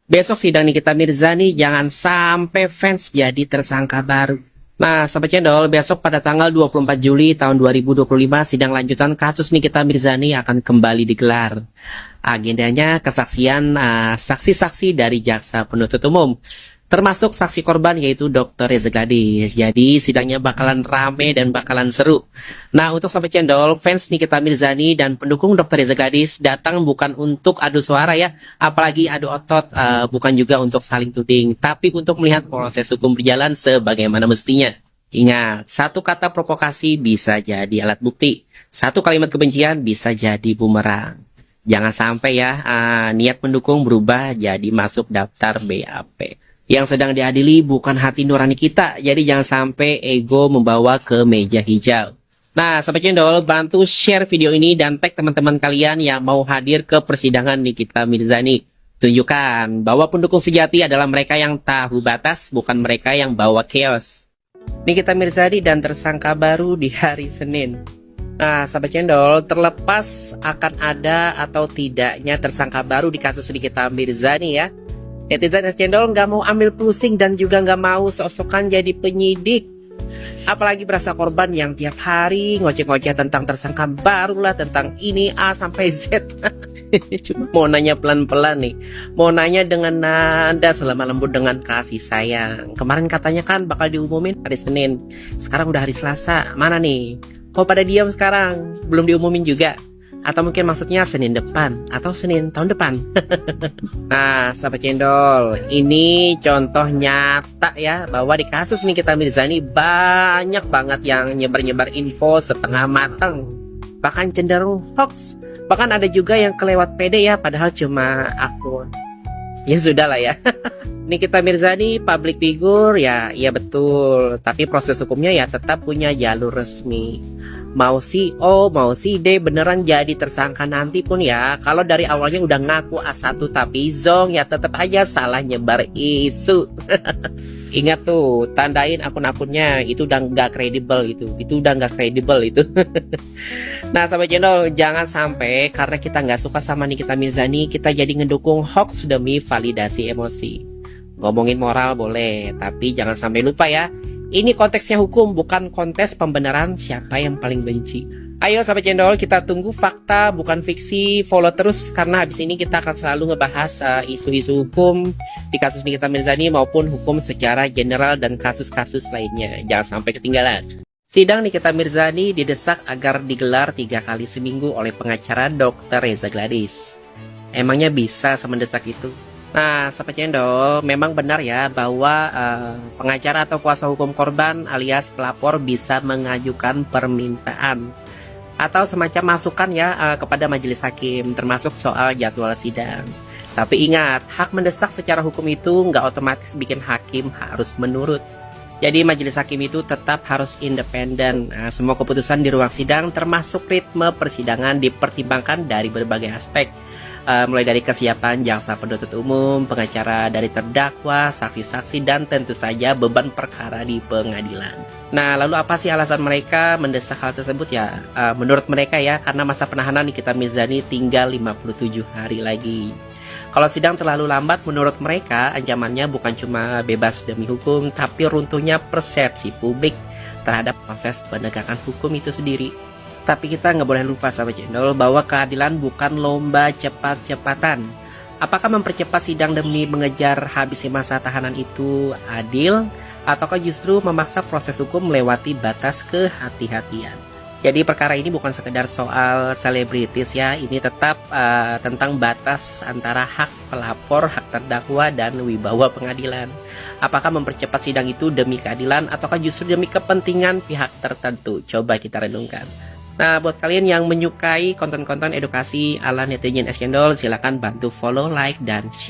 Besok sidang Nikita Mirzani, jangan sampai fans jadi tersangka baru. Nah, Sobat Cendol, besok pada tanggal 24 Juli tahun 2025, sidang lanjutan kasus Nikita Mirzani akan kembali digelar. Agendanya kesaksian saksi-saksi dari jaksa penuntut umum, termasuk saksi korban yaitu Dr. Reza Gladys. Jadi sidangnya bakalan rame dan bakalan seru. Nah, untuk Sobat Cendol, fans Nikita Mirzani dan pendukung Dr. Reza Gladys datang bukan untuk adu suara ya, apalagi adu otot, bukan juga untuk saling tuding, tapi untuk melihat proses hukum berjalan sebagaimana mestinya. Ingat, satu kata provokasi bisa jadi alat bukti, satu kalimat kebencian bisa jadi bumerang. Jangan sampai ya niat mendukung berubah jadi masuk daftar BAP. Yang sedang diadili bukan hati nurani kita, jadi jangan sampai ego membawa ke meja hijau. Nah, Sobat Cendol, bantu share video ini dan tag teman-teman kalian yang mau hadir ke persidangan Nikita Mirzani. Tunjukkan bahwa pendukung sejati adalah mereka yang tahu batas, bukan mereka yang bawa chaos. Nikita Mirzani dan tersangka baru di hari Senin. Nah, Sobat Cendol, terlepas akan ada atau tidaknya tersangka baru di kasus Nikita Mirzani ya, netizen Cendol nggak mau ambil pusing dan juga nggak mau sok-sokan jadi penyidik. Apalagi berasa korban yang tiap hari ngoceh-ngoceh tentang tersangka baru lah, tentang ini A sampai Z. Cuma mau nanya pelan-pelan nih, mau nanya dengan nada selama lembut dengan kasih sayang. Kemarin katanya kan bakal diumumin hari Senin, sekarang udah hari Selasa, mana nih? Kok pada diam sekarang? Belum diumumin juga? Atau mungkin maksudnya Senin depan atau Senin tahun depan. Nah, Sahabat Cendol, ini contoh nyata ya bahwa di kasus Nikita Mirzani banyak banget yang nyebar-nyebar info setengah matang, bahkan cenderung hoax. Bahkan ada juga yang kelewat pede ya, padahal cuma akun. Ya sudah lah ya. Nikita Mirzani public figure ya, iya betul. Tapi proses hukumnya ya tetap punya jalur resmi. Mau si O, mau si D beneran jadi tersangka nanti pun ya, kalau dari awalnya udah ngaku A1 tapi zong, ya tetap aja salah nyebar isu. Ingat tuh, tandain akun-akunnya, itu udah nggak kredibel itu udah nggak kredibel itu. Nah, Sahabat Cendol, jangan sampai karena kita nggak suka sama Nikita Mirzani, kita jadi ngedukung hoax demi validasi emosi. Ngomongin moral boleh, tapi jangan sampai lupa ya, ini konteksnya hukum, bukan kontes pembenaran siapa yang paling benci. Ayo Sahabat Cendol, kita tunggu fakta bukan fiksi. Follow terus karena habis ini kita akan selalu ngebahas isu-isu hukum di kasus Nikita Mirzani maupun hukum secara general dan kasus-kasus lainnya. Jangan sampai ketinggalan. Sidang Nikita Mirzani didesak agar digelar 3 kali seminggu oleh pengacara Dr. Reza Gladys. Emangnya bisa semendesak itu? Nah, Sobat Cendol, memang benar ya bahwa pengacara atau kuasa hukum korban alias pelapor bisa mengajukan permintaan atau semacam masukan ya kepada majelis hakim, termasuk soal jadwal sidang. Tapi ingat, hak mendesak secara hukum itu nggak otomatis bikin hakim harus menurut. Jadi majelis hakim itu tetap harus independen. Nah, semua keputusan di ruang sidang termasuk ritme persidangan dipertimbangkan dari berbagai aspek. Mulai dari kesiapan jaksa penuntut umum, pengacara dari terdakwa, saksi-saksi, dan tentu saja beban perkara di pengadilan. Nah, lalu apa sih alasan mereka mendesak hal tersebut ya? Menurut mereka ya, karena masa penahanan Nikita Mirzani tinggal 57 hari lagi. Kalau sidang terlalu lambat, menurut mereka ancamannya bukan cuma bebas demi hukum, tapi runtuhnya persepsi publik terhadap proses penegakan hukum itu sendiri. Tapi kita nggak boleh lupa Sahabat Cendol bahwa keadilan bukan lomba cepat-cepatan. Apakah mempercepat sidang demi mengejar habisnya masa tahanan itu adil? Ataukah justru memaksa proses hukum melewati batas kehati-hatian? Jadi perkara ini bukan sekedar soal selebritis ya. Ini tetap tentang batas antara hak pelapor, hak terdakwa, dan wibawa pengadilan. Apakah mempercepat sidang itu demi keadilan ataukah justru demi kepentingan pihak tertentu? Coba kita renungkan. Nah, buat kalian yang menyukai konten-konten edukasi ala netizen Cendol, silakan bantu follow, like, dan share.